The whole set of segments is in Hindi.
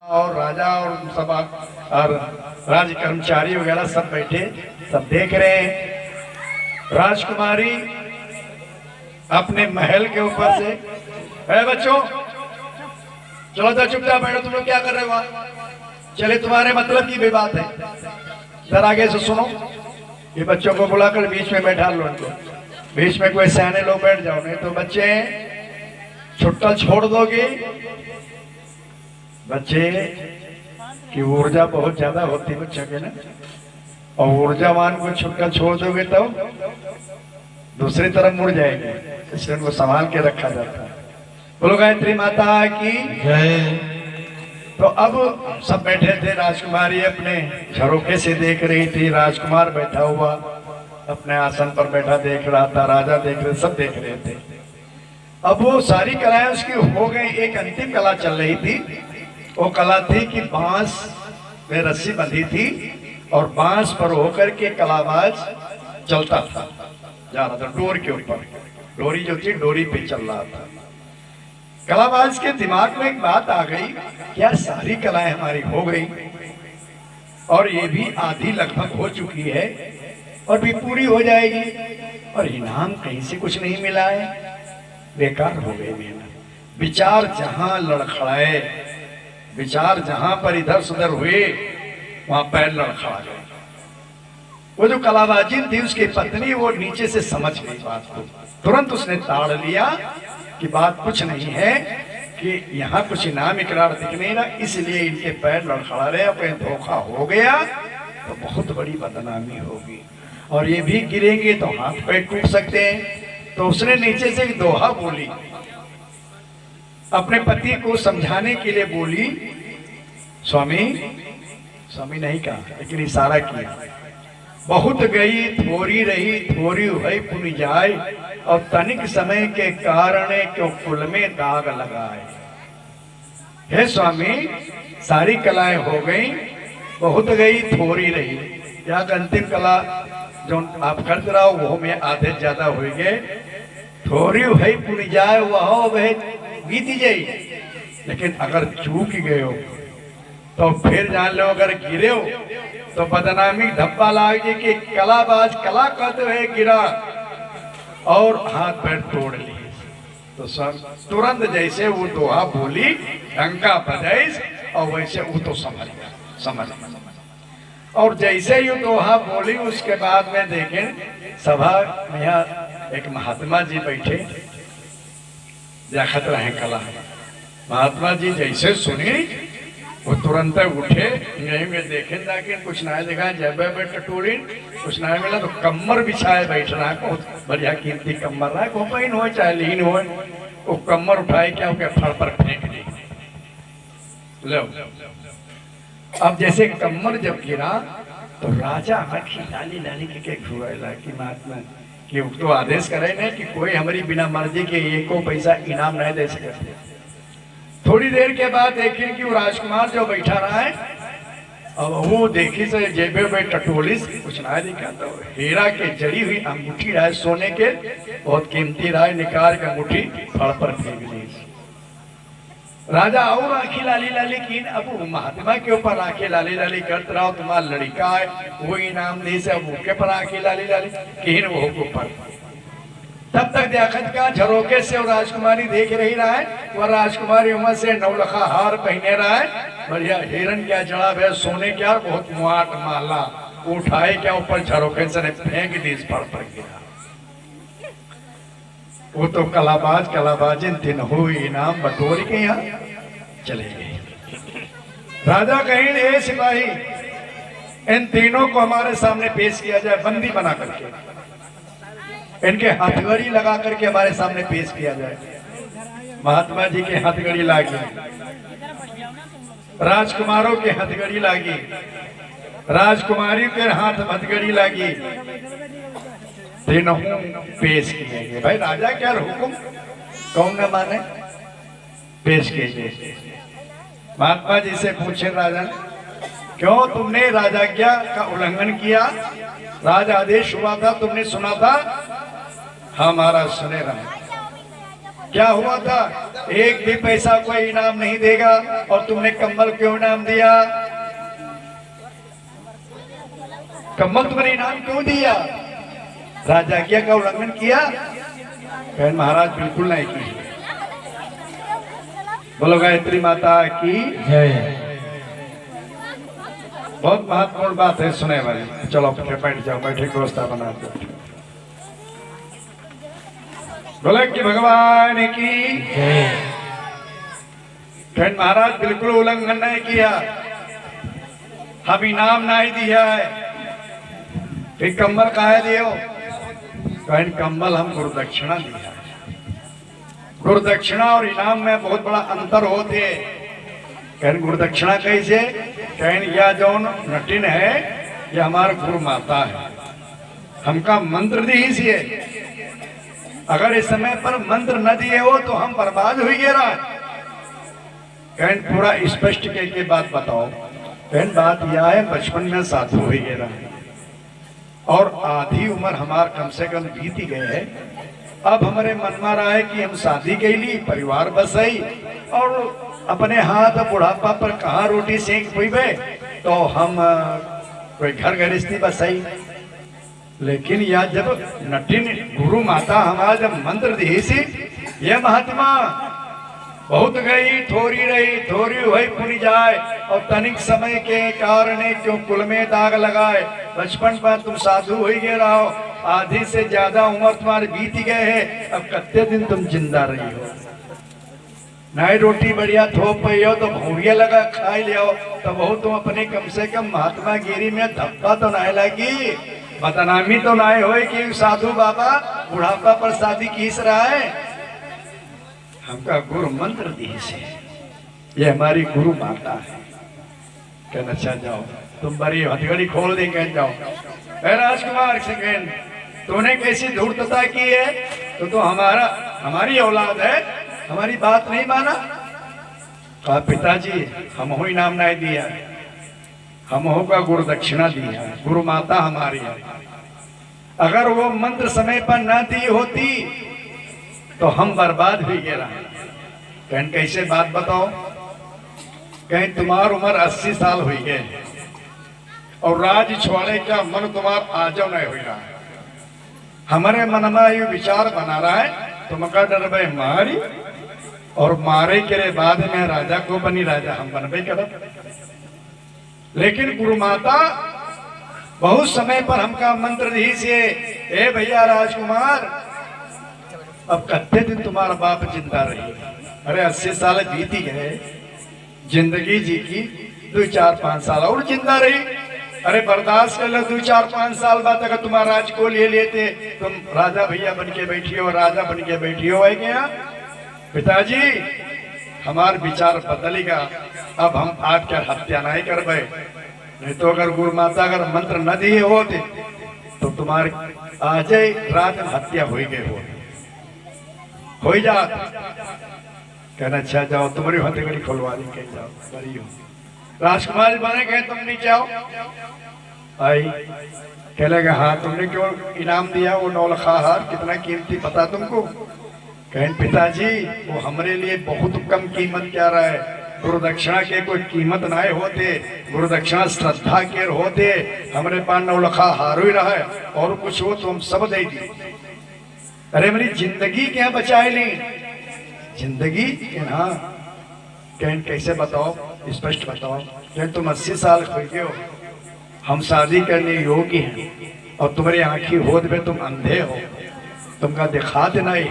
और राजा और सब और राज कर्मचारी वगैरह सब बैठे, सब देख रहे हैं। राजकुमारी अपने महल के ऊपर से, बच्चों चलो तो चुपचाप बैठो, तुम लोग क्या कर रहे हो वहां? चले तुम्हारे मतलब की भी बात है, जरा आगे से सुनो। ये बच्चों को बुलाकर बीच में बैठा लो, इनको बीच में कोई सियाने लोग बैठ जाओ, नहीं तो बच्चे छुट्टा छोड़ दोगे। बच्चे की ऊर्जा बहुत ज्यादा होती है बच्चों के ना, और ऊर्जावान को छुट्टा छोड़ दोगे तो दूसरी तरफ मुड़ जाएंगे, इसलिए उनको संभाल के रखा जाता है। बोलो गायत्री माता की जय। तो अब सब बैठे थे, राजकुमारी अपने झरोखे से देख रही थी, राजकुमार बैठा हुआ अपने आसन पर बैठा देख रहा था, राजा देख रहे, सब देख रहे थे। अब वो सारी कलाएं उसकी हो गई, एक अंतिम कला चल रही थी। वो कला थी कि बांस में रस्सी बंधी थी और बांस पर होकर के कलाबाज चलता था, जा रहा था डोर के ऊपर, डोरी जो थी डोरी पे चल रहा था। कलाबाज के दिमाग में एक बात आ गई, क्या सारी कलाएं हमारी हो गई और ये भी आधी लगभग हो चुकी है और भी पूरी हो जाएगी, और इनाम कहीं से कुछ नहीं मिला है, बेकार हो गई मेहनत। विचार जहां लड़खड़ाए, विचार जहां पर इधर सुधर हुए, वहां पैर लड़खड़ा गए। वो जो कलाबाजी थी उसकी पत्नी, वो नीचे से समझ गई बात को, तुरंत उसने ताड़ लिया कि बात कुछ नहीं है, कि यहाँ कुछ इनाम इकरार दिख नहीं रहा, इसलिए इनके पैर लड़खड़ा रहे, कहीं धोखा हो गया तो बहुत बड़ी बदनामी होगी, और ये भी गिरेंगे तो हाथ पैर टूट सकते हैं। तो उसने नीचे से एक दोहा बोली, अपने पति को समझाने के लिए बोली, स्वामी, स्वामी नहीं कहा लेकिन इशारा किया, बहुत गई थोड़ी रही, थोड़ी हुई पुनि जाए, और तनिक समय के कारण क्यों कुल में दाग लगाए। हे स्वामी, सारी कलाएं हो गई, बहुत गई थोड़ी रही, या अंतिम कला जो आप करते रहो वो में आधे ज्यादा हो गए, थोड़ी हुई पुनि जाए, वह बीत जाए। लेकिन अगर चूक गए हो तो फिर जान लो, अगर गिरे हो तो बदनामी धब्बा लाग जी कि कलाबाज कला करते हुए गिरा और हाथ पैर तोड़ लिए। तो सब तुरंत जैसे वो दोहा बोली, डंका बजाइस, और वैसे वो तो समझ गया, समझ। और जैसे ही दोहा बोली उसके बाद में देखें सभा में यहाँ एक महात्मा जी बैठे, देखत रहे कला। महात्मा जी जैसे सुनी वो तुरंत उठे, यहीं में देखे जाके कुछ ना देखा, जब टटोरी कुछ ना मिला तो कम्मर बिछाए बैठ रहा है, बहुत बढ़िया कीमती कम्मर रहा है, कोपैन हो चाहे लीन हो, वो कम्मर उठाए क्या हो, फड़ पर फेंक दी। लो अब जैसे कम्मर जब गिरा तो राजा आखी लाली लाली के घुरा कि महात्मा कि तो आदेश करे ना कि कोई हमारी बिना मर्जी के एको पैसा इनाम नहीं दे सकते। थोड़ी देर के बाद देखें कि वो राजकुमार जो बैठा रहा है, अब वो देखी से जेबे में टटोली कुछ ना दिखा, तो हीरा के जड़ी हुई अंगूठी रहा, सोने के बहुत कीमती रहा, निकाल के अंगूठी फड़ पर फेंक दी। राजा और आंखी लाली लाली की, अब महात्मा के ऊपर आंखें लाली लाली करते रहो, तुम्हारा लड़का है वो इनाम दे से, अब के पर आंखें लाली लाली किन वो ऊपर। तब तक देखत का झरोके से और राजकुमारी देख रही रहा है, वह राजकुमारी उम्र से नौलखा हार पहने रहा है, बढ़िया हिरन क्या जड़ा है, सोने क्या बहुत मुआट माला उठाए क्या ऊपर झरोके से फेंक दी, पड़ गिरा। वो तो कलाबाज कलाबाजिन दिन हुई, इनाम बटोर के यहाँ चले गए। राजा कहीं, ए सिपाही, इन तीनों को हमारे सामने पेश किया जाए, बंदी बना करके, इनके हथकड़ी लगा करके हमारे सामने पेश किया जाए। महात्मा जी के हथकड़ी लागी, राजकुमारों के हथकड़ी लागी, राजकुमारी के हाथ हथकड़ी लागी, तीनों पेश किए गए। भाई राजा क्या हुक्म, कौन न माने, पेश कीजिए। महात्मा जी से पूछे राजा, क्यों तुमने राजाज्ञा का उल्लंघन किया? राज आदेश हुआ था, तुमने सुना था? हमारा सुने रहे। क्या हुआ था? एक भी पैसा कोई इनाम नहीं देगा, और तुमने कंबल क्यों इनाम दिया? कंबल तुमने इनाम क्यों दिया? राजाज्ञा का उल्लंघन किया? बहन महाराज बिल्कुल नहीं की। बोलो गायत्री माता की जय। बहुत महत्वपूर्ण बात है सुने वाली। चलो बैठ जाओ, बैठे की व्यवस्था बना दो। बोले कि भगवान की जय। बहन महाराज बिल्कुल उल्लंघन नहीं किया, हम इनाम नहीं दिया है। फिर कंबल काहे दियो? बहन कंबल हम गुरुदक्षिणा दिया। गुरुदक्षिणा और इनाम में बहुत बड़ा अंतर होते है। कहन गुरुदक्षिणा कैसे? कहन यह जो नटिन है यह हमारा गुरु माता है, हमका मंत्र दी सी है। अगर इस समय पर मंत्र न दिए हो तो हम बर्बाद हो गए रहा। कहन पूरा स्पष्ट के बात बताओ। कहन बात यह है, बचपन में साधु हो गए रहा और आधी उम्र हमार कम से कम बीत ही गए है। अब हमारे मन में रहा है कि हम शादी के लिए परिवार बसाई और अपने हाथ बुढ़ापा पर कहाँ रोटी सेक पीबे, तो हम कोई घर गृहस्थी बसाई। लेकिन यह जब नटिन गुरु माता हमारा जब मंत्र दी सी, यह महात्मा बहुत गई थोड़ी रही, थोड़ी हुई पुनी जाए, और तनिक समय के कारण क्यों कुल में दाग लगाए। बचपन पर तुम साधु हो गए रहो, आधी से ज्यादा उम्र तुम्हारी बीत गए है, अब कितने दिन तुम जिंदा रही हो। नई रोटी बढ़िया थोप पई हो तो भूरिया लगा खाई लियो, तो बहुत तुम अपने कम से कम महात्मा गिरी में धप्पा तो नहीं लगी, बदनामी तो नहीं हो कि साधु बाबा बुढ़ापा पर शादी किस रहा है। हमका गुरु मंत्र दी से, ये हमारी गुरु माता है। कहना अच्छा जाओ तुम बड़ी हथकड़ी खोल दे, कह जाओ राजकुमार से कहन तूने कैसी धूर्तता की है, तो हमारी औलाद है, हमारी बात नहीं माना। कहा पिताजी हम हो इनाम नहीं दिया, हम हो का गुरु दक्षिणा दिया, गुरु माता हमारी है। अगर वो मंत्र समय पर न दी होती तो हम बर्बाद भी गए रहे। कहन कैसे बात बताओ? कहीं तुम्हार उम्र 80 साल हुई है और राज छोड़े का मन तुम्हार आजो नहीं हुई रहा है। हमारे मन में ये विचार बना रहा है तुमका डर भाई मारी, और मारे के बाद में राजा को बनी राजा हम बनबे कर। लेकिन गुरु माता बहुत समय पर हमका मंत्र दी से, ए भैया राजकुमार अब कितने दिन तुम्हारा बाप जिंदा रही? अरे 80 साल बीत ही गए, जिंदगी जी की 2-4-5 साल और जिंदा रही। अरे बर्दाश्त कर लो, 2-4-5 साल बाद अगर तुम्हारा राज को ले लेते, तुम राजा भैया बन के बैठी हो, राजा बन के बैठी हो। है क्या पिताजी हमार विचार बदलेगा, अब हम आपके हत्या नहीं करबे। नहीं तो अगर गुरु माता अगर मंत्र न दिए होते तो तुम्हारे आज रात में हत्या हो गए हो जात। कहना अच्छा जाओ तुम्हारी हथकड़ी खोलवा दी, कह जाओ करियो। राजकुमार बने गए तुम नीचे आओ। आई कह लगा हाँ तुमने क्यों इनाम दिया वो 9 लाख हार, कितना कीमती पता तुमको? कहें पिताजी वो हमारे लिए बहुत कम कीमत क्या रहा है, गुरुदक्षिणा के कोई कीमत ना होते, गुरुदक्षिणा श्रद्धा के होते। हमारे पास 9 लाख हार ही रहा है, और कुछ हो तो हम सब दे दी। अरे मेरी जिंदगी क्या बचाए ली, जिंदगी हाँ। कहें कैसे बताओ, स्पष्ट बताओ। कहें तुम 80 साल हो गए हो, हम शादी करने योग्य हैं, और तुम्हारी आंखी होद में तुम अंधे हो, तुमका दिखाते नहीं।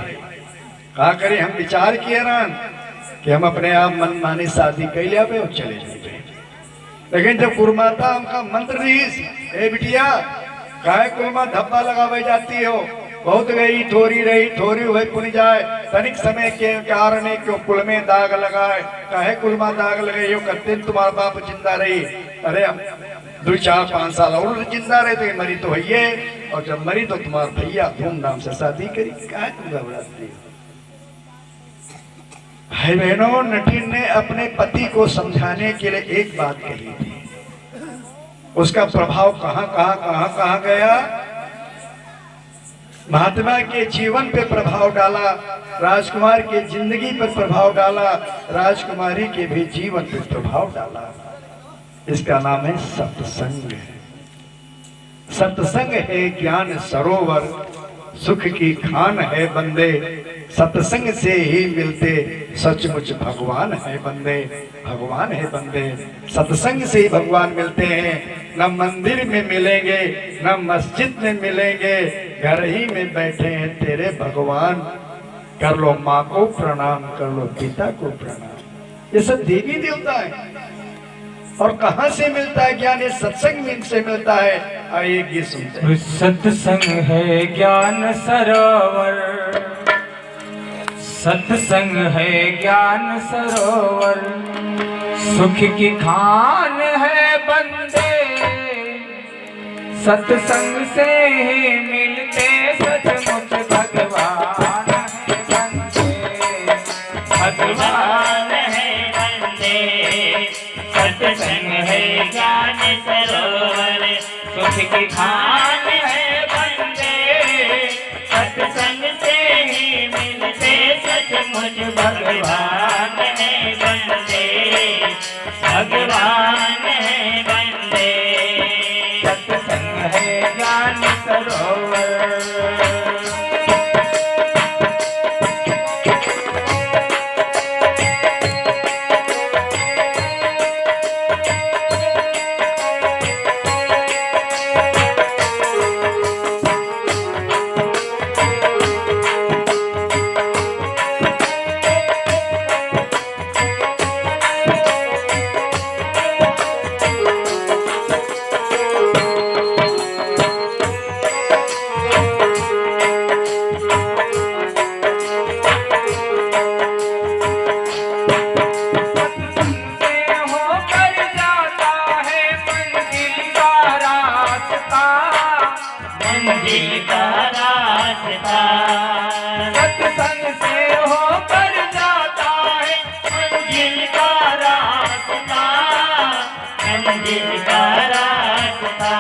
कहा करें हम विचार किए ना कि हम अपने आप मन मानी शादी कर लिया और चले जाए। लेकिन जब गुरुमाता हमका मंत्र दी, ए बिटिया काहे कुलमा धब्बा लगावे जाती हो, बहुत गई थोड़ी रही, थोड़ी हुई पुन जाए, तनिक समय के कारण क्यों कुल में दाग लगाए। काहे कुलमा दाग लगे हो, कत्ते तुम्हारा बाप जिंदा रही। अरे 2-4-5 साल और जिंदा रहे तो मरी तो है, और जब मरी तो तुम्हारा भैया धूमधाम से शादी करी। काहे तुम घबराती हो? भाई बहनों, नटिन ने अपने पति को समझाने के लिए एक बात कही थी, उसका प्रभाव कहां गया। महात्मा के जीवन पे प्रभाव डाला, राजकुमार के जिंदगी पर प्रभाव डाला, राजकुमारी के भी जीवन पे प्रभाव डाला। इसका नाम है सत्संग। सत्संग है ज्ञान सरोवर, सुख की खान है बंदे, सत्संग से ही मिलते सचमुच भगवान है बंदे, भगवान है बंदे। सत्संग से ही भगवान मिलते हैं, न मंदिर में मिलेंगे न मस्जिद में मिलेंगे, घर ही में बैठे हैं तेरे भगवान। कर लो माँ को प्रणाम, कर लो पिता को प्रणाम। ये सब देवी देवता है। और कहां से मिलता है ज्ञान? ये सत्संग में से मिलता है। आइए गीत सुनते हैं। सत्संग है ज्ञान सरोवर, सत्संग है ज्ञान सरोवर, सुख की खान है बंदे, सत्संग से ही मिलते सचमुच भगवान है बंदे, भगवान है बंदे। सत्संग है ज्ञान सरोवर, सुख की खान है बंदे, सत्संग से ही मिलते सचमुच भगवान है बंदे, भगवान है बंदे। सत्संग है ज्ञान सरोवर। मंजिल का रास्ता सत्संग से होकर जाता है, मंजिल का रास्ता, मंजिल का रास्ता।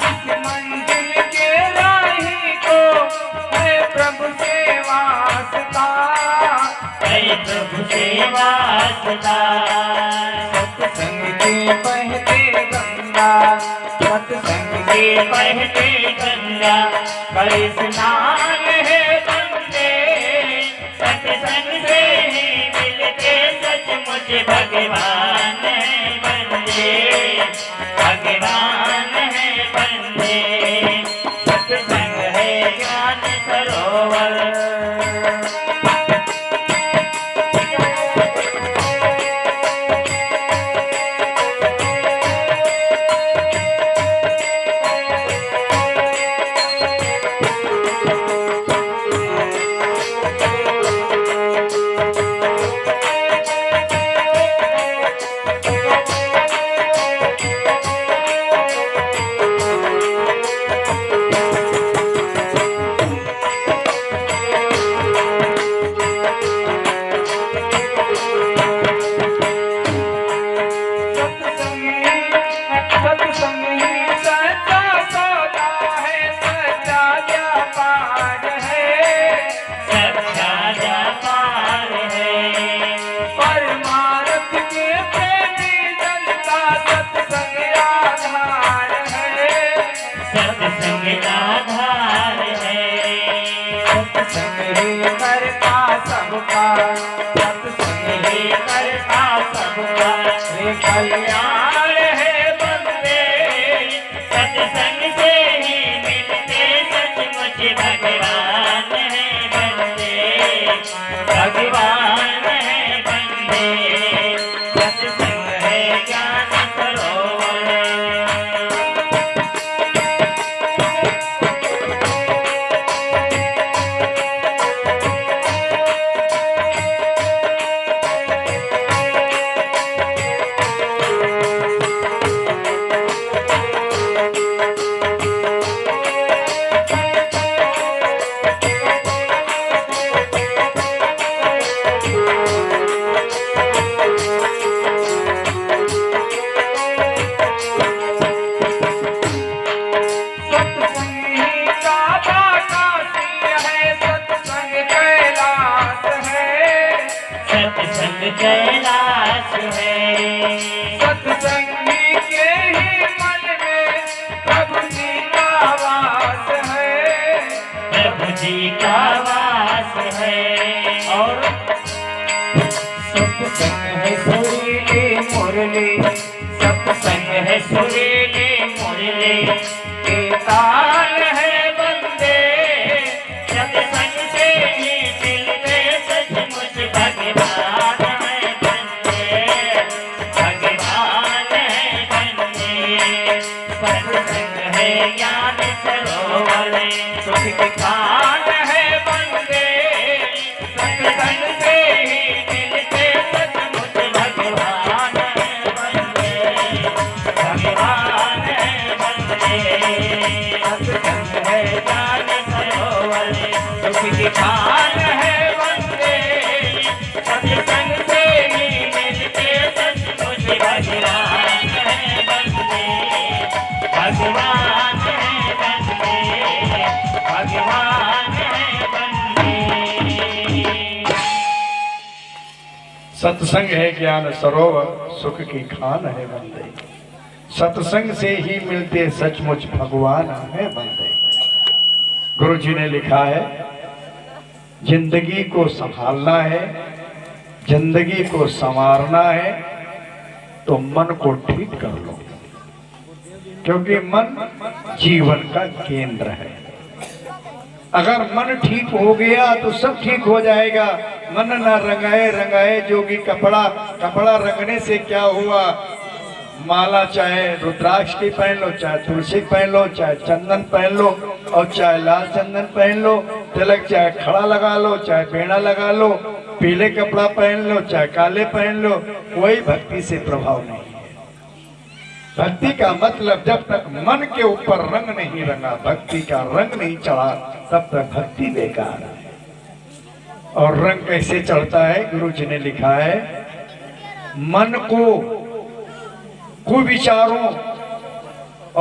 इस मंजिल के राही को है प्रभु से वास्ता, है प्रभु से वास्ता। सत्संग के बहते गंगा, सत्संग के बहते गंगा, कर स्नान है बंदे, सत्संग से ही मिलते सचमुच भगवान है बंदे, भगवान है बंदे। सत्संग है ज्ञान सरोवर। सत्संग आधार है, सत्संग ही करता सबका, सत्संग ही करता सबका, हे कल्याण है बंदे, सत्संग से ही मिलते सचमुच भगवान है बंदे, भगवान है बंदे। सत्संग है ज्ञान सरोवर। सत्संगी के ही मन में प्रभु जी का वास है, प्रभु जी का वास है। और सत्संग है सुरीली मुरली, सत्संग है सुरीली मुरली के ताल है बंदे, सत्संग से ही मिलते सचमुच भगवान है बंदे, भगवान है बंदे। सत्संग है ज्ञान सरोवर, सुख की खान है बंदे, सत्संग से ही मिलते सचमुच भगवान है बंदे, भगवान है बंदे। सत्संग है ज्ञान सरोवर, सुख की खान है बंदे, सत्संग से ही मिलते सचमुच भगवान है बंदे, भगवान है बंदे, भगवान है बंदे। सत्संग है ज्ञान सरोवर, सुख की खान है बंदे, सत्संग से ही मिलते सचमुच भगवान है बंदे। गुरु जी ने लिखा है, जिंदगी को संभालना है, जिंदगी को संवारना है तो मन को ठीक कर लो, क्योंकि मन जीवन का केंद्र है। अगर मन ठीक हो गया तो सब ठीक हो जाएगा। मन न रंगाए रंगाए जोगी कपड़ा, कपड़ा रंगने से क्या हुआ? माला चाहे रुद्राक्ष की पहन लो, चाहे तुलसी पहन लो, चाहे चंदन पहन लो और चाहे लाल चंदन पहन लो, तिलक चाहे खड़ा लगा लो, चाहे पेड़ा लगा लो, पीले कपड़ा पहन लो, चाहे काले पहन लो, कोई भक्ति से प्रभाव नहीं है। भक्ति का मतलब जब तक मन के ऊपर रंग नहीं रंगा, भक्ति का रंग नहीं चढ़ा, तब तक भक्ति बेकार है। और रंग कैसे चढ़ता है? गुरु जी ने लिखा है, मन को कुविचारों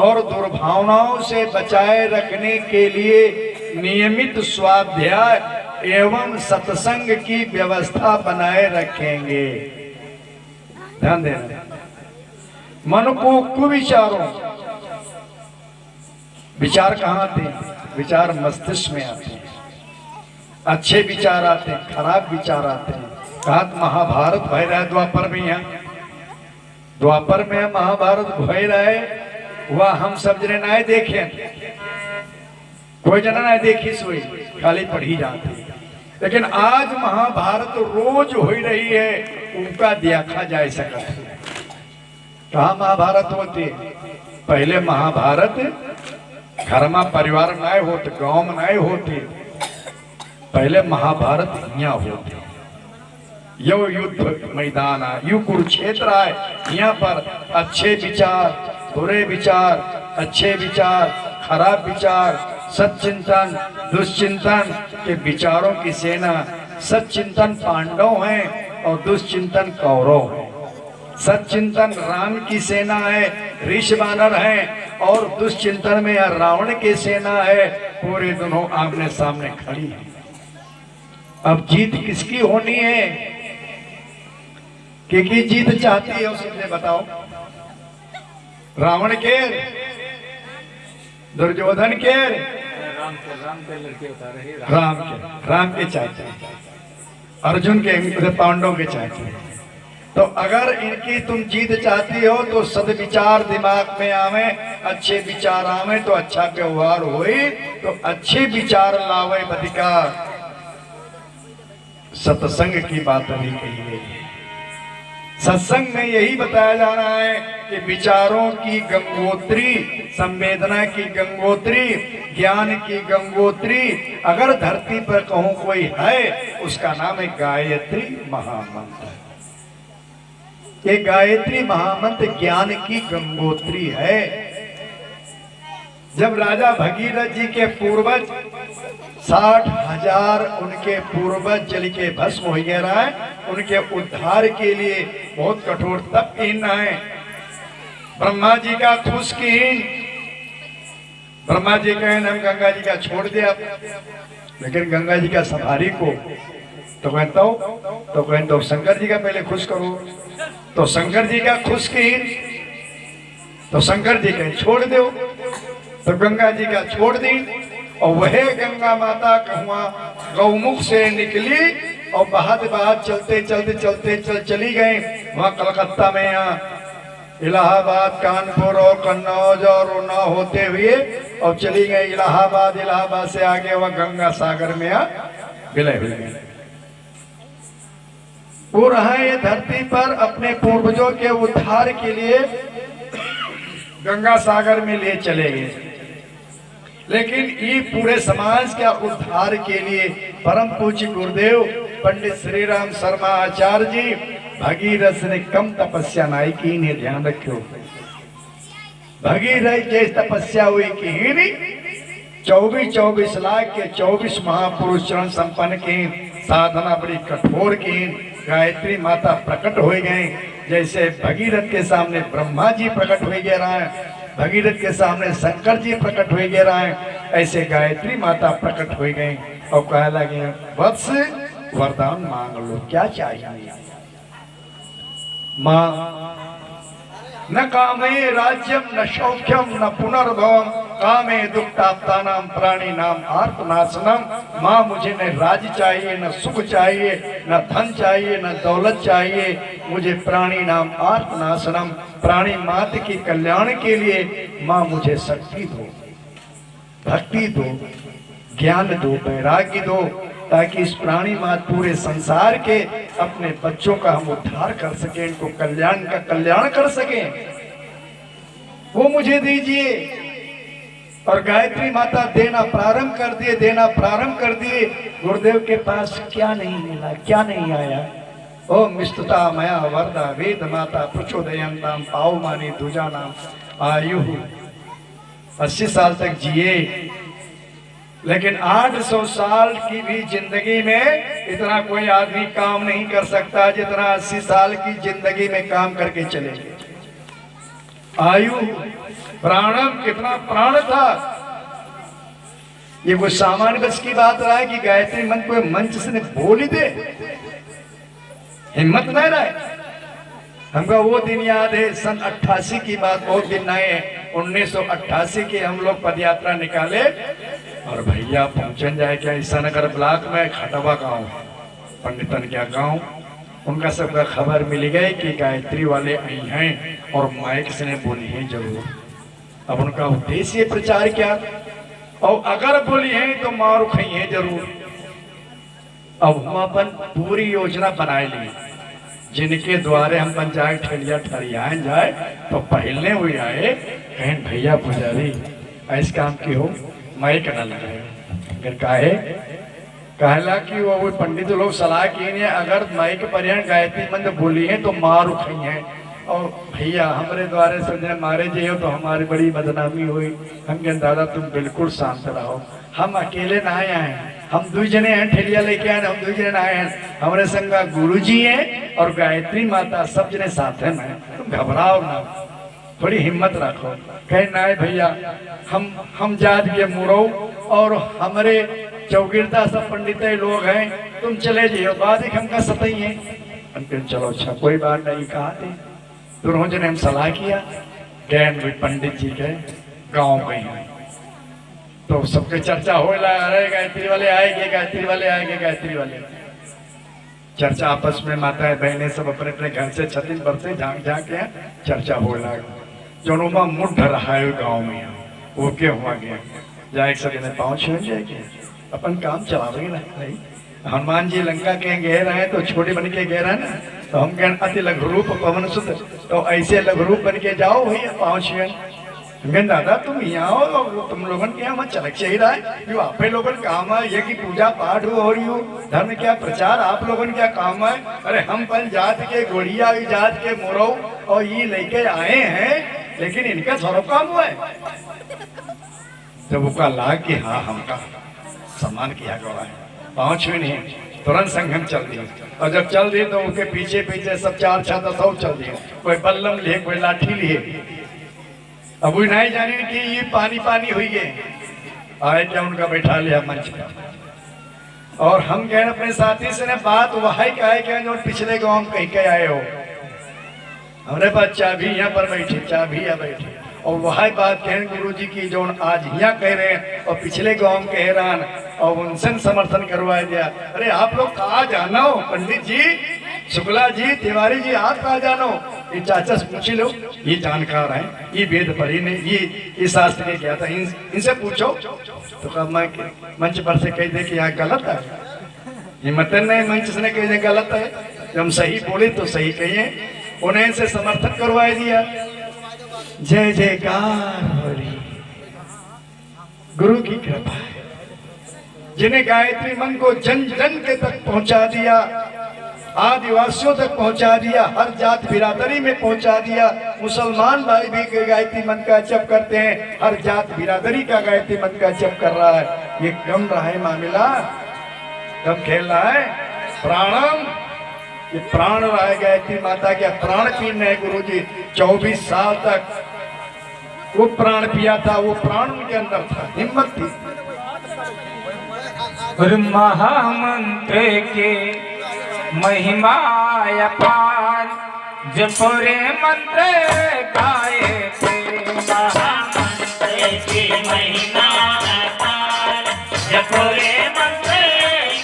और दुर्भावनाओं से बचाए रखने के लिए नियमित स्वाध्याय एवं सत्संग की व्यवस्था बनाए रखेंगे। ध्यान देना, मन को कुविचारों, विचार कहाँ आते हैं? विचार मस्तिष्क में आते हैं। अच्छे विचार आते हैं, खराब विचार आते हैं। कहा महाभारत भय रहा है द्वापर में, यहाँ द्वापर में महाभारत भय रहा है, वह हम सब जने ना देखे, कोई जना ना देखी सोई, खाली पढ़ी जाती। लेकिन आज महाभारत रोज हो रही है, उनका देखा जा सकता है। कहा महाभारत होती? पहले महाभारत घर में परिवार नाय होते, गांव में नाय होते, पहले महाभारत यहाँ होते। यो युद्ध मैदान है, यू कुरुक्षेत्र है। यहाँ पर अच्छे विचार, बुरे विचार, अच्छे विचार, खराब विचार, सच्चिंतन, दुश्चिंतन के विचारों की सेना। सच्चिंतन पांडव हैं और दुश्चिंतन कौरव हैं। सच्चिंतन राम की सेना है, ऋषि वानर है, और दुश्चिंतन में रावण की सेना है। पूरे दोनों आमने सामने खड़ी है। अब जीत किसकी होनी है? कि जीत चाहती है उसने बताओ? रावण के, दुर्योधन के, राम के चाहते, अर्जुन के, पांडवों के चाहते। तो अगर इनकी तुम जीत चाहती हो तो सदविचार दिमाग में आवे, अच्छे विचार आवे तो अच्छा व्यवहार होए, तो अच्छे विचार लावे बदिका। सत्संग की बात नहीं कही गई है। सत्संग में यही बताया जा रहा है कि विचारों की गंगोत्री, संवेदना की गंगोत्री, ज्ञान की गंगोत्री अगर धरती पर कहूं कोई है, उसका नाम है गायत्री महामंत्र। ये गायत्री महामंत्र ज्ञान की गंगोत्री है। जब राजा भगीरथ जी के पूर्वज 60,000 उनके पूर्वज जल के भस्म हो गया है, उनके उद्धार के लिए बहुत कठोर तप कीना है। ब्रह्मा जी का खुश कीन, ब्रह्मा जी कहें हम गंगा जी का छोड़ दिया, लेकिन गंगा जी का सवारी को तो कहते तो शंकर जी का पहले खुश करो। तो शंकर जी का खुश की तो शंकर जी के छोड़ दो। तो गंगा जी का छोड़ दी और वह गंगा माता कहवा गौमुख से निकली और बहाद बहाद चलते चली गई वहां कलकत्ता में, यहाँ इलाहाबाद, कानपुर और कन्नौज और उन्नाव होते हुए और चली गई इलाहाबाद। इलाहाबाद से आगे वह गंगा सागर में विलय हुई गई। वो रहा ये धरती पर अपने पूर्वजों के उद्धार के लिए गंगा सागर में ले चले गए, लेकिन ये पूरे समाज के उद्धार के लिए परम पूज्य गुरुदेव पंडित श्री राम शर्मा आचार्य जी भगीरथ ने कम तपस्या नहीं की। इन्हें ध्यान रखो, भगीरथ जैसी तपस्या हुई कि नहीं 24 लाख के 24 महापुरुष चरण संपन्न की साधना बड़ी कठोर की। गायत्री माता प्रकट हो गए, जैसे भगीरथ के सामने ब्रह्मा जी प्रकट हो गए रहा है, भगीरथ के सामने शंकर जी प्रकट हो गए रहा है, ऐसे गायत्री माता प्रकट हो गई और कह लगे वत्स वरदान मांग लो, क्या चाहिए। माँ न कामे राज्यम न सौख्यम न पुनर्भवम कामे दुष्टाप्तानाम प्राणी नाम आर्तनाशनम। माँ मुझे न राज्य चाहिए, न सुख चाहिए, न धन चाहिए, न दौलत चाहिए, मुझे प्राणी नाम आर्तनाशनम, प्राणी मात्र की कल्याण के लिए माँ मुझे शक्ति दो, भक्ति दो, ज्ञान दो, वैराग्य दो, ताकि इस प्राणी मात पूरे संसार के अपने बच्चों का हम उद्धार कर सकें, इनको कल्याण कर सकें, वो मुझे दीजिए। और गायत्री माता देना प्रारंभ कर दिए। गुरुदेव के पास क्या नहीं मिला, क्या नहीं आया। ओम विस्तुता मया वरदा वेद माता प्रचोदयंताम पाओ मानी दूजा नाम आयु 80 साल तक जिए, लेकिन 800 साल की भी जिंदगी में इतना कोई आदमी काम नहीं कर सकता जितना 80 साल की जिंदगी में काम करके चले गए। आयु प्राणम, कितना प्राण था। ये कोई सामान्य बस की बात रहा है कि गायत्री मंत्र को मंच से बोल ही दे, हिम्मत नहीं रहा। हमको वो दिन याद है, सन 88 की बात, बहुत दिन नहीं है, 1988 के हम लोग पदयात्रा निकाले और भैया पहुंचन जाए क्या ईसानगर ब्लॉक में खटवा गांव, पंडितन क्या गांव, उनका सबका खबर मिल गई कि गायत्री वाले आई हैं और माइक से ने बोली है जरूर। अब उनका उद्देश्य प्रचार क्या, और अगर बोली है तो मार खाई है जरूर। अब हम अपन पूरी योजना बनाए ली, जिनके द्वारे हम पंचायत ठेलिया ठरियाए जाए तो पहले हुए आए, कहें भैया पुजारी ऐसे काम की हो, माइक न लगाए। अगर कहला कि वो पंडित लोग सलाह की है अगर माइक पर गायत्री मंत्र बोली है तो मार उठाई है, और भैया हमारे द्वारे समझे मारे जे हो तो हमारी बड़ी बदनामी हुई। हम कहें दादा तुम बिल्कुल शांत रहो, हम अकेले ना आए हैं, हम 2 जने हैं, ठेलिया लेके आए, हम 2 जने ना आए हैं, हमारे संग गुरु जी हैं और गायत्री माता, सब जने साथ हैं, तुम घबराओ ना, थोड़ी हिम्मत रखो। कहे ना भैया हम जात के मुरऊ और हमारे चौगिरदा सब पंडित लोग हैं, तुम चले जाइए, बाद हमका सतही है। हम कहें चलो अच्छा कोई बात नहीं, कहा थे दोनों जने हम सलाह किया, गए पंडित जी के गाँव गए तो सबके चर्चा हो रहा, अरे गायत्री वाले आएंगे, गायत्री वाले आएंगे, गायत्री वाले। चर्चा आपस में माताएं बहनें सब अपने अपने घर से छतिन पर से झाँक के चर्चा हो रहा, जो मुठ रहा है गाँव में, वो क्या हुआ गया जाए सब जने पाँव छुए जाएंगे, अपन काम चला रही नहीं। हनुमान जी लंका के गए रहे तो छोटे बन के गए रहे ना, तो हम कहें अति लघु रूप पवन सुत, तो ऐसे लघु रूप बन के जाओ भैया पाँव छुए। दादा तुम यहाँ हो, तुम लोगों के यहाँ चलक चाहिए रहा है, जो आप लोगों का काम है ये की पूजा पाठ हो रही हो, धर्म क्या प्रचार आप लोगों क्या काम है। अरे हम पन जात के गोड़िया जात के मोरऊ और ये लेके आए हैं, लेकिन इनका थोड़ा काम हुआ है। जब उसका लाग कि हाँ हमका सम्मान किया गया है, पाँच भी नहीं, तुरंत संगम चल दिए, और जब चल दिए तो उनके पीछे पीछे सब 4 छाता सब चल दिए, कोई बल्लम लिए कोई लाठी लिए। अब वो नहीं जाने कि ये पानी पानी हुई है, आए क्या उनका बैठा लिया मंच पर, और हम कह अपने साथी से ने बात वही कहे क्या जो पिछले गांव में कह के आए हो। हमारे पास चाबी यहाँ पर बैठी, चाबी यहाँ बैठी, और वही बात कहें गुरु जी की जो आज यहाँ कह रहे हैं और पिछले गांव में कह रहा और उनसे समर्थन करवा दिया। अरे आप लोग कहाँ जानो पंडित जी, शुक्ला जी, तिवारी जी, आप कहाँ जानो? ये चाचा से पूछ लो, ये जानकार है, ये वेद पढ़ी ने, ये शास्त्र ने किया था, इनसे पूछो। तो कब मैं मंच पर से कह दे कि यहाँ गलत है, ये मतलब नहीं मंच से कह दे गलत है, जब हम सही बोले तो सही कहिए। उन्हें से समर्थन करवा दिया। जय जयकार होरी, गुरु की कृपा है, जिन्हें गायत्री मन को जन जन के तक पहुंचा दिया, आदिवासियों तक पहुंचा दिया, हर जात बिरादरी में पहुंचा दिया। मुसलमान भाई भी गायत्री मन का जप करते हैं, हर जात बिरादरी का गायत्री मन का जप कर रहा है। ये कम रहा है मामला, कम खेल रहा है। प्राणम, ये प्राण रहा है गायत्री माता के, प्राण पीन है गुरु जी। 24 साल तक वो प्राण पिया था, वो प्राण उनके अंदर था, हिम्मत थी। और महामंत्र के महिमा अपार, जपरे मंत्र गाए थे। महामंत्र की महिमा अपार, जपरे मंत्र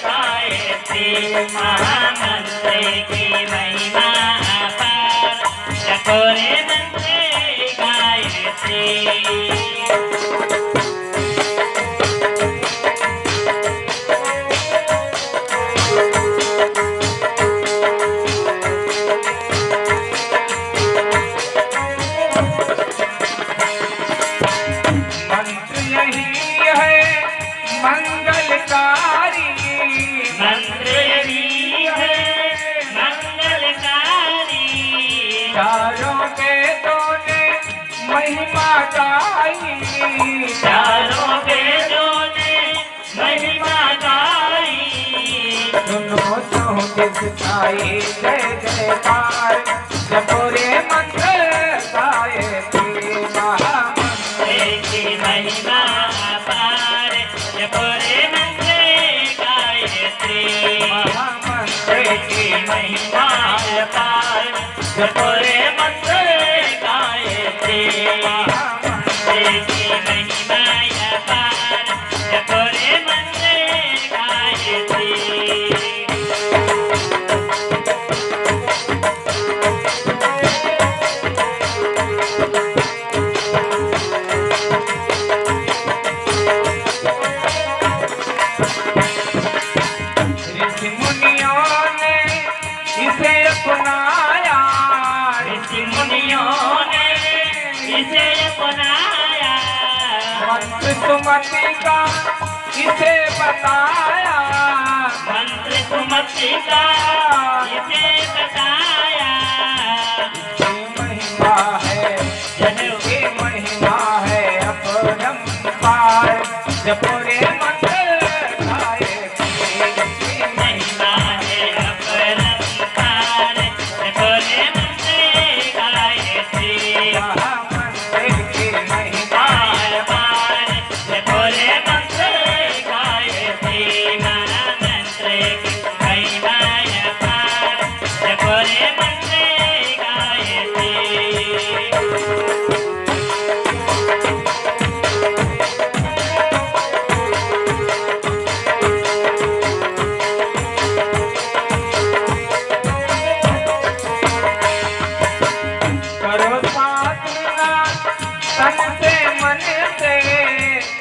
गाए थे। महामंत्र की महिमा अपार, जपरे मंत्र गाए थे। चारों वेदों ने महिमा गाई, चारों वेदों ने महिमा गाई। सुनो तो किसकाई जय जयकार, जपरे मंत्र गाए थे। महामंत्र की महिमा अपार, जपरे मंत्र गाए थे। महामंत्र की महिमा अपार, जपरे मंत्र गाए थे। महामंत्र की महिमा अपार, जपरे मंत्र गाए थे। ऋषि मुनियों ने इसे अपनाया, ऋषि मुनियों ने इसे अपनाया। मंत्र सुमति का इसे बताया, मंत्र सुमति का इसे बताया। इसकी महिमा है, इसकी महिमा है अपरंपार, जपरे मंत्र गाए थे। इसकी महिमा है अपरंपार, जपरे मंत्र गाए थे। महामंत्र की महिमा अपार, जपरे मंत्र गाए थे। महामंत्र की महिमा अपार, जपरे मंत्र गाए थे। करो साधना तन से मन से,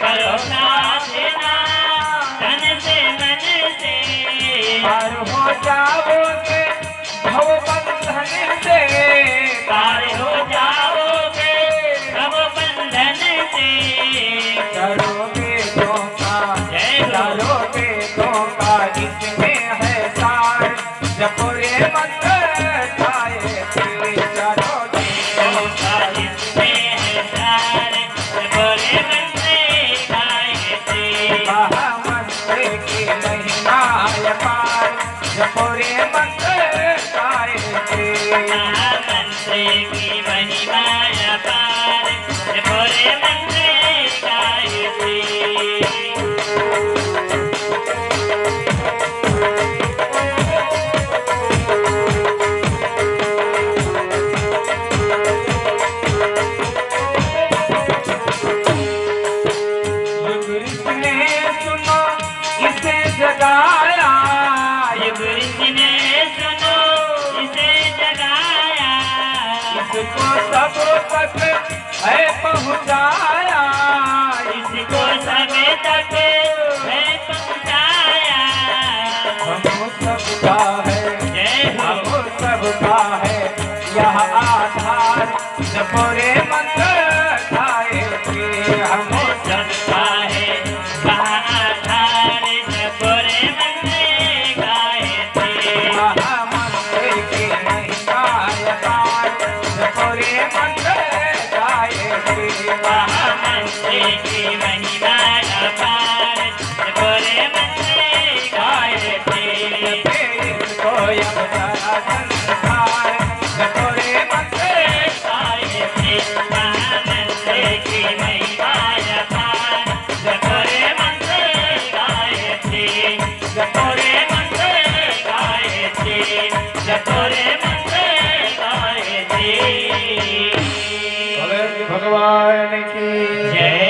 करो साधना तन से मन से। पार हो जाओगे भव बंधन से, पार हो जाओगे भव बंधन से। करोगे धोखा, करोगे धोखा, इसमें है सार, जपरे मंत्र गाए थे। करोगे धोखा, इसमें है सार, जपरे मंत्र गाए थे। महामंत्र की महिमा अपार, जपरे मंत्र गाए थे। महामंत्र की महिमा अपार, जपरे मंत्र गाए थे। इसको सब तक है पहुँचाया, इसको सब तक है पहुँचाया। हम सबका है, जय हो। हम सबका है यह आधार, जपरे मंत्र गाए थे हम सबका है आधार, जपरे मंत्र गाए थे। महामंत्र की महिमा अपार, जपरे मंत्र गाए थे महामंत्र की महिमा अपार, जपरे मंत्र गाए थे। इसको अब सारा संसार, जपरे मंत्र गाए थे। महामंत्र की महिमा अपार, जपरे मंत्र गाए थे। जपरे मंत्र गाए थे। जपरे मंत्र गाए थे। भगवान की जय।